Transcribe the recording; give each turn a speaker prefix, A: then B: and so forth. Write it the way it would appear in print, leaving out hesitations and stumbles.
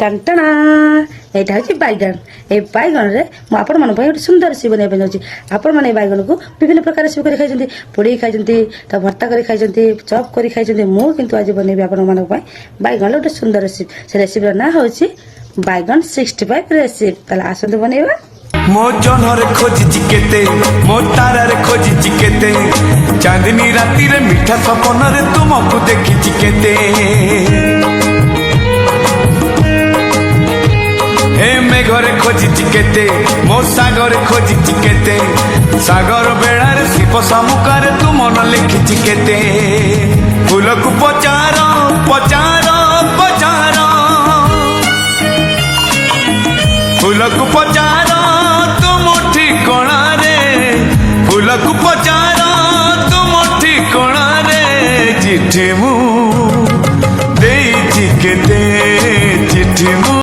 A: टंटना यहाँ हूँ बैगन ए बैगन रे आपण मान गोटे सुंदर रेसिपी बनवाई जाऊँगी आपण मैंने बैगन को विभिन्न प्रकार रेसिपी कर खाई पोड़ी खाई तो भर्ता कर खाई चप कर खाई मुझे आज बनैबी आपण मान बैगन गोटे सुंदर रेसिपी से रेसिपी ना हूँ बैगन 65 रेसिपी आसतु बनैबा
B: मो जनर खोजी केते मो तारार खोजी केते चांदनी राती रे मीठा सपन रे तुमको देखी केते हे मेघरे खोजी केते मो सागर खोजी केते सागर बेड़ार शिव सामुकार तू मन लिखी केते फूल को पचार पचार पचार फूल को पचार फूलक पचार तुम ठिकणा रे चिठी मु देइछि केते